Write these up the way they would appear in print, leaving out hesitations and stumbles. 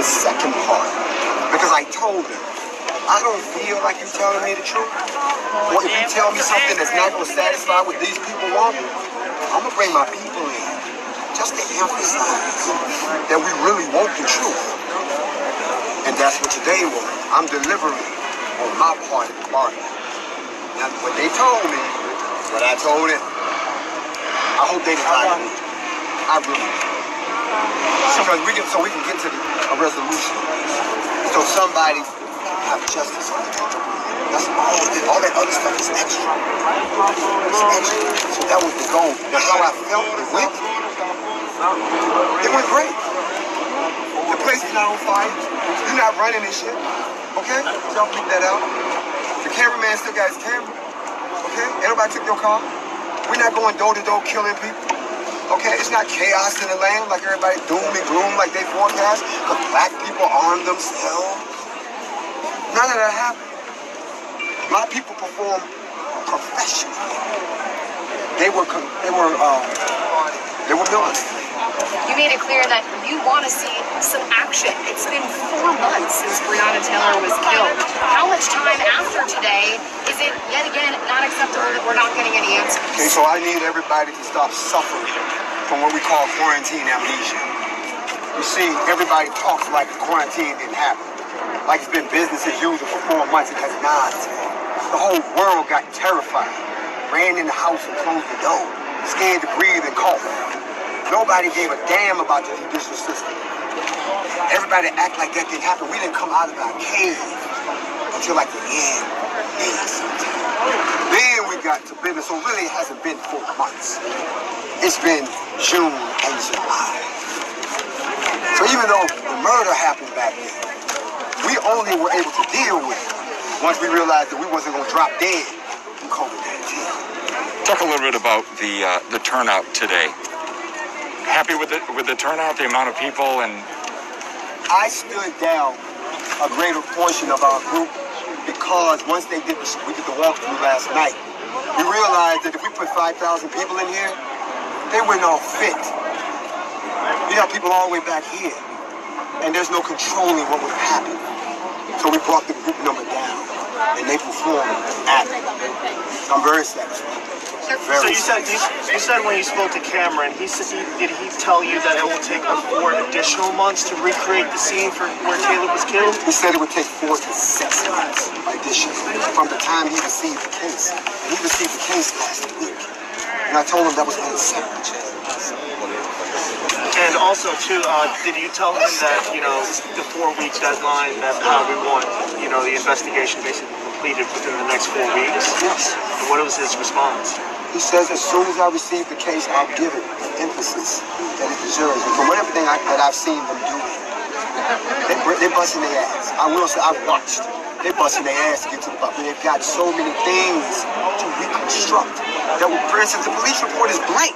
the second part. Because I told them, I don't feel like you're telling me the truth. Or if you tell me something that's not going to satisfy what these people want, I'm going to bring my people in. Just to emphasize that we really want the truth. And that's what today was. I'm delivering on my part of the bargain. Now, what they told me, what I told them, I hope they didn't like me. I really do. So we can get to a resolution. So somebody have justice on the table. That's all that other stuff is extra. It's extra. So that was the goal. Now how I felt it went great. The place is not on fire. You're not running this shit. Okay? Y'all pick that out. The cameraman still got his camera. Okay? Everybody took your car. We're not going door to door killing people. Okay? It's not chaos in the land like everybody doom and gloom like they forecast. Because black people arm themselves. None of that happened. My people perform professionally. They were military. You made it clear that you want to see some action. It's been 4 months since Breonna Taylor was killed. How much time after today is it yet again not acceptable that we're not getting any answers? Okay, so I need everybody to stop suffering from what we call quarantine amnesia. You see, everybody talks like the quarantine didn't happen. Like it's been business as usual for 4 months. It has not. The whole world got terrified. Ran in the house and closed the door. Scared to breathe and cough. Nobody gave a damn about the judicial system. Everybody act like that didn't happen. We didn't come out of our cave until like the end of sometime. Then we got to business. So really it hasn't been 4 months. It's been June and July. So even though the murder happened back then, we only were able to deal with it once we realized that we wasn't going to drop dead from COVID-19. Talk a little bit about the turnout today. Happy with the turnout, the amount of people, and I stood down a greater portion of our group because once we did the walkthrough last night, we realized that if we put 5,000 people in here, they wouldn't all fit. You have people all the way back here, and there's no controlling what would happen. So we brought the group number down, and they performed at it. I'm very satisfied. So you said when you spoke to Cameron, did he tell you that it will take 4 additional months to recreate the scene for where Taylor was killed? He said it would take 4 to 6 months additional from the time he received the case. And he received the case last week. And I told him that was unacceptable. And also, too, did you tell him that, the 4-week deadline, that we want, the investigation basically completed within the next 4 weeks? Yes. And what was his response? He says as soon as I receive the case, I'll give it the emphasis that it deserves. And from everything that I've seen them do, they're busting their ass. I will say, I've watched. They're busting their ass to get to the bottom. They've got so many things to reconstruct. That, for instance, the police report is blank.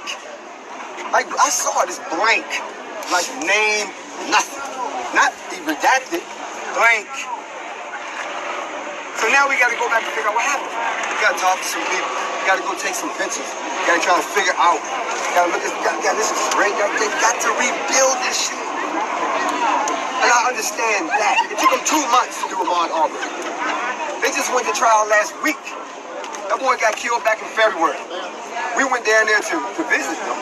Like, I saw it as blank. Like, name, nothing. Not redacted, blank. So now we got to go back and figure out what happened. We got to talk to some people. We got to go take some pictures. We got to try to figure out. Got to look at this is great. They got to rebuild this shit. And I understand that. It took them 2 months to do Ahmaud Arbery. They just went to trial last week. That boy got killed back in February. We went down there to visit them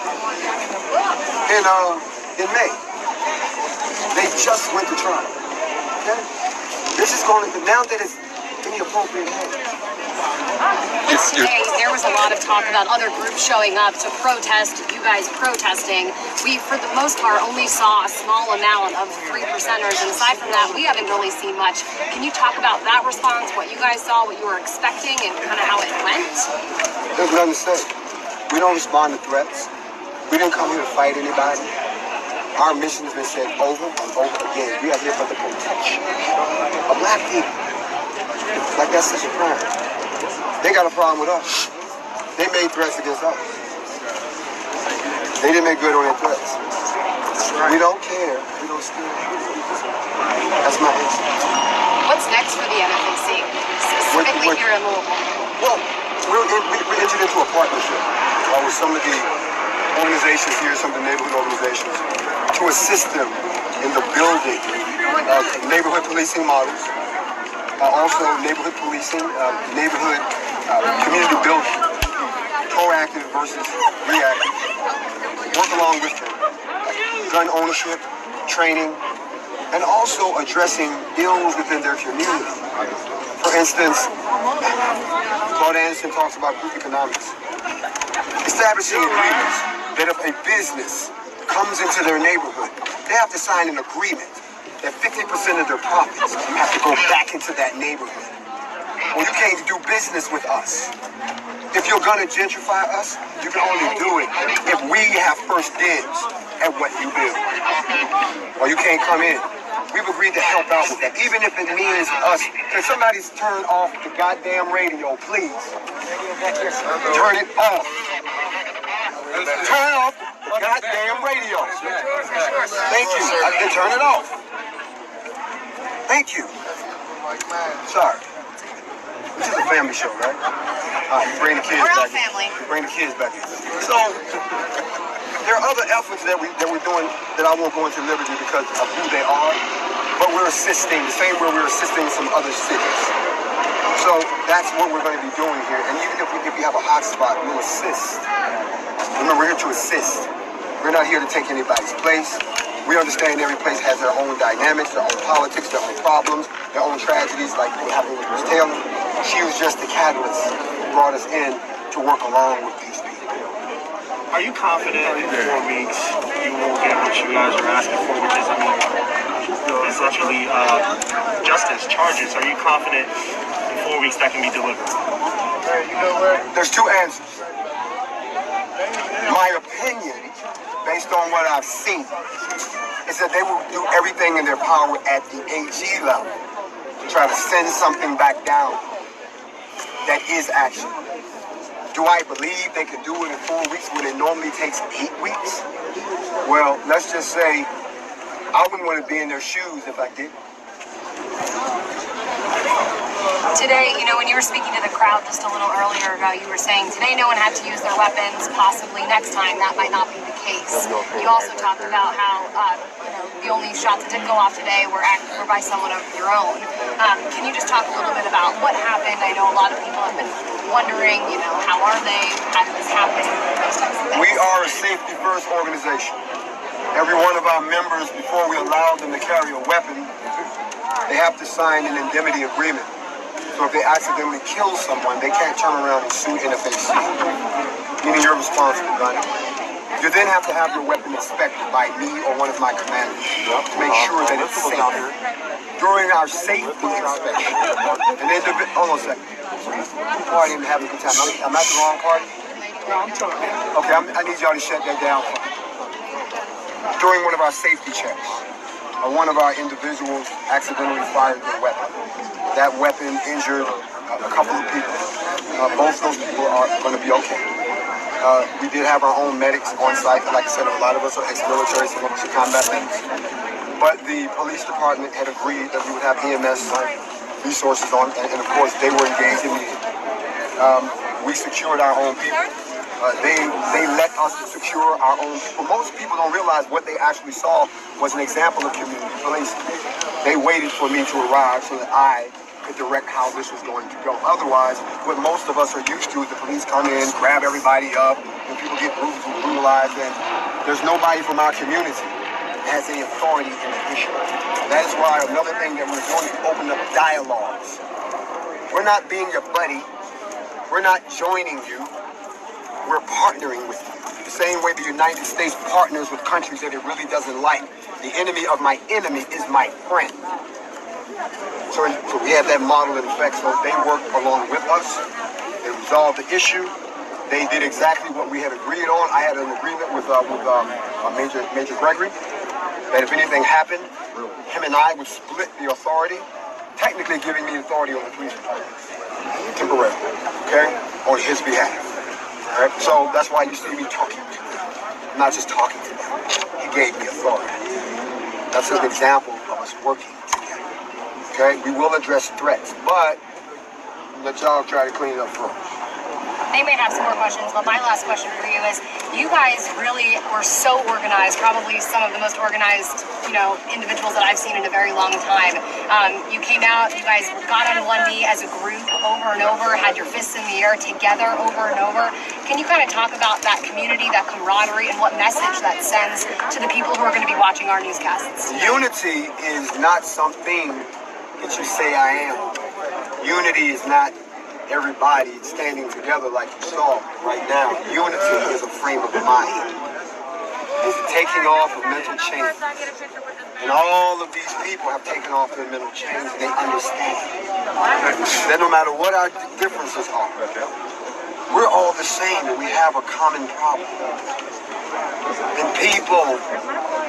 in May. They just went to trial. Okay? This is going to, now that it's in the appropriate hands. Yesterday, there was a lot of talk about other groups showing up to protest, you guys protesting. We, for the most part, only saw a small amount of 3%ers, and aside from that, we haven't really seen much. Can you talk about that response, what you guys saw, what you were expecting, and kind of how it went? There's nothing to say. We don't respond to threats. We didn't come here to fight anybody. Our mission has been said over and over again. We are here for the protection of black people. Like that's such a crime. They got a problem with us. They made threats against us. They didn't make good on their threats. We don't care. We don't steal. That's my answer. What's next for the NFAC, specifically here in Louisville? Well, we entered into a partnership with some of the organizations here, some of the neighborhood organizations, to assist them in the building neighborhood policing models, also neighborhood policing, neighborhood community building, proactive versus reactive. Work along with them. Gun ownership, training, and also addressing ills within their community. For instance, Claude Anderson talks about group economics. Establishing agreements that if a business comes into their neighborhood, they have to sign an agreement that 50% of their profits have to go back into that neighborhood. Well, you can't do business with us. If you're gonna gentrify us, you can only do it if we have first dibs at what you build. Or you can't come in. We've agreed to help out with that, even if it means us. Can somebody turn off the goddamn radio, please? Turn it off. Turn off the goddamn radio. Thank you. I can turn it off. Thank you. Sorry. This is a family show, right? All right, bring the kids back. We're all family. Bring the kids back in. So, there are other efforts that we're doing that I won't go into liberty because of who they are, but we're assisting the same way we're assisting some other cities. So that's what we're going to be doing here. And even if we have a hotspot, we'll assist. Remember, we're here to assist. We're not here to take anybody's place. We understand every place has their own dynamics, their own politics, their own problems, their own tragedies, like what happened with Miss Taylor. She was just the catalyst who brought us in to work along with these people. Are you confident in 4 weeks you will get what you guys are asking for, which is, essentially justice, charges? Are you confident in 4 weeks that can be delivered? There's two answers. My opinion, based on what I've seen, is that they will do everything in their power at the AG level to try to send something back down that is action. Do I believe they can do it in 4 weeks when it normally takes 8 weeks? Well, let's just say I wouldn't want to be in their shoes if I did. Today, when you were speaking to the crowd just a little earlier ago, you were saying today no one had to use their weapons. Possibly next time that might not be the case. You also talked about how the only shots that did go off today were by someone of your own. Can you just talk a little bit about what happened? I know a lot of people have been wondering, how are they? How did this happen? Those types of things. We are a safety first organization. Every one of our members, before we allow them to carry a weapon, they have to sign an indemnity agreement. So if they accidentally kill someone, they can't turn around and sue Nfac, meaning you're responsible, gun. You then have to have your weapon inspected by me or one of my commanders to make sure that it's safe. During our safety inspection, an individual, hold on a second. Party and having a good time. I'm at the wrong party? Okay, I need y'all to shut that down for me. During one of our safety checks, one of our individuals accidentally fired their weapon. That weapon injured a couple of people. Both those people are going to be okay. We did have our own medics on site. Like I said, a lot of us are ex-military, some of us are combat medics. But the police department had agreed that we would have EMS resources on, and of course they were engaged immediately. We secured our own people. They let us secure our own people. Most people don't realize what they actually saw was an example of community policing. They waited for me to arrive so that I could direct how this was going to go. Otherwise, what most of us are used to is the police come in, grab everybody up, and people get bruised and brutalized, and there's nobody from our community that has any authority in the issue. That is why another thing that we're doing is open up dialogues. We're not being your buddy. We're not joining you. We're partnering with you. The same way the United States partners with countries that it really doesn't like. The enemy of my enemy is my friend. So we have that model in effect. So they worked along with us. They resolved the issue. They did exactly what we had agreed on. I had an agreement with Major Gregory that if anything happened, him and I would split the authority, technically giving me authority on the police department, temporarily, okay, on his behalf. All right? So that's why you see me talking to him, not just talking to him. He gave me authority. That's an example of us working together. Okay, we will address threats, but let y'all try to clean it up first. They may have some more questions, but my last question for you is, You guys really were so organized, probably some of the most organized, individuals that I've seen in a very long time. You came out, you guys got on one knee as a group over and over, had your fists in the air together over and over. Can you kind of talk about that community, that camaraderie, and what message that sends to the people who are going to be watching our newscasts? Unity is not something that you say I am. Unity is not everybody standing together like you saw right now. Unity is a frame of mind. It's taking off of mental chains. And all of these people have taken off their mental chains and they understand that no matter what our differences are, we're all the same and we have a common problem. And people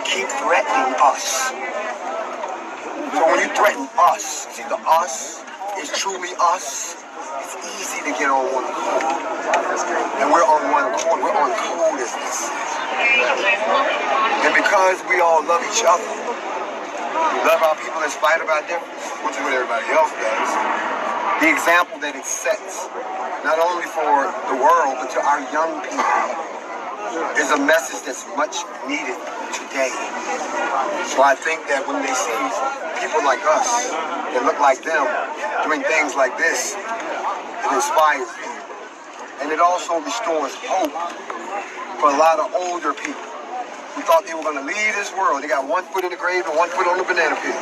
keep threatening us. So when you threaten us, see the us is truly us, it's easy to get on one accord. And we're on one accord, we're on code as they say. And because we all love each other, we love our people in spite of our differences, which is what everybody else does, the example that it sets, not only for the world, but to our young people, is a message that's much needed today. So I think that when they see people like us, that look like them, doing things like this, it inspires them. And it also restores hope for a lot of older people who thought they were going to leave this world. They got one foot in the grave and one foot on the banana peel.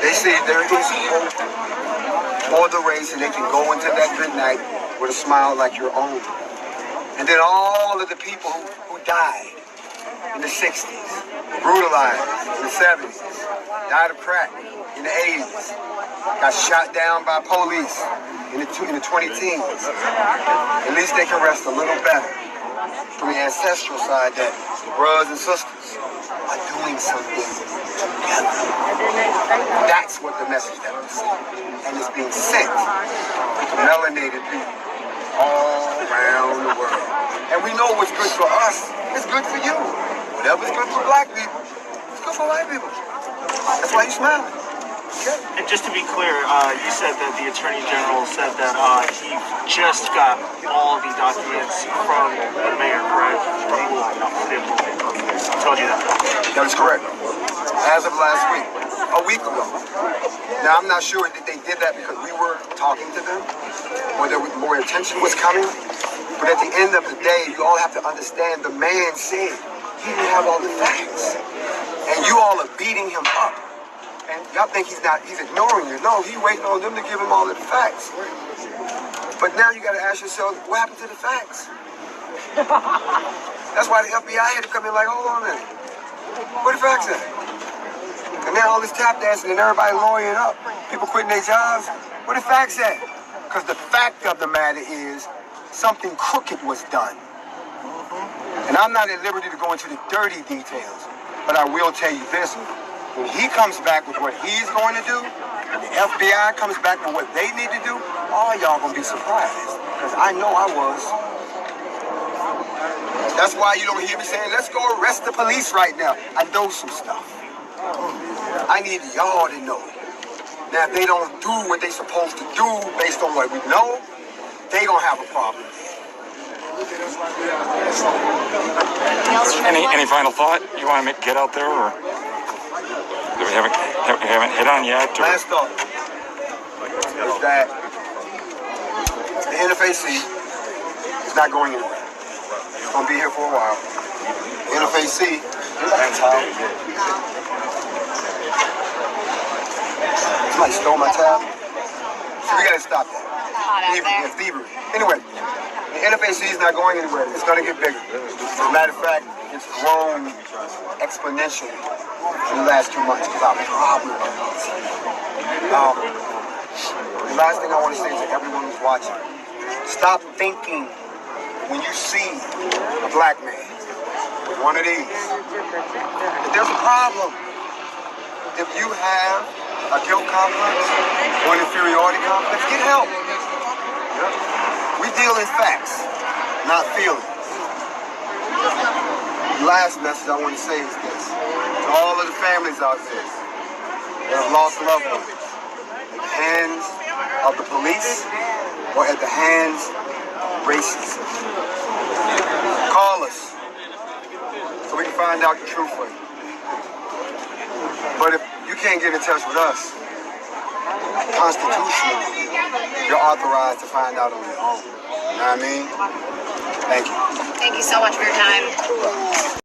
They see there is hope for the race and they can go into that good night with a smile like your own. And then all of the people who died in the 60s, brutalized in the 70s, died of crack in the 80s, got shot down by police in the 2010s. At least they can rest a little better from the ancestral side that the brothers and sisters are doing something together. That's what the message that I'm saying. And it's being sent to melanated people all around the world. And we know what's good for us is good for you. Whatever's good for black people, it's good for white people. That's why you smile. Okay. And just to be clear, you said that the Attorney General said that he just got all the documents from the mayor, correct? From Louisville. Told you that. That is correct. As of last week, a week ago. Now, I'm not sure that they did that because we were talking to them, or there was more attention was coming. But at the end of the day, you all have to understand the man said he didn't have all the facts. And you all are beating him up. And y'all think he's ignoring you. No, he's waiting on them to give him all of the facts. But now you got to ask yourself, what happened to the facts? That's why the FBI had to come in like, hold on a minute. Where the facts at? And now all this tap dancing and everybody lawyering up. People quitting their jobs. Where the facts at? Because the fact of the matter is, something crooked was done. And I'm not at liberty to go into the dirty details, but I will tell you this. When he comes back with what he's going to do, and the FBI comes back with what they need to do, all y'all gonna be surprised. Because I know I was. That's why you don't hear me saying, let's go arrest the police right now. I know some stuff. I need y'all to know. Now, if they don't do what they're supposed to do based on what we know, they gonna have a problem. Any final thought you want to get out there, or that we haven't hit on yet? Or? Last thought is that the NFAC is not going anywhere. It's going to be here for a while. The NFAC, somebody stole my tab. So we got to stop that. Thievery. Anyway, the NFAC is not going anywhere. It's going to get bigger. As a matter of fact, it's grown exponentially in the last 2 months because our problem is. The last thing I want to say to everyone who's watching, stop thinking when you see a black man with one of these, that there's a problem. If you have a guilt complex or an inferiority complex, get help. We deal in facts, not feelings. The last message I want to say is this. To all of the families out there that have lost loved ones at the hands of the police or at the hands racism. Call us so we can find out the truth for you. But if you can't get in touch with us, constitutionally, you're authorized to find out on your own. You know what I mean? Thank you. Thank you so much for your time.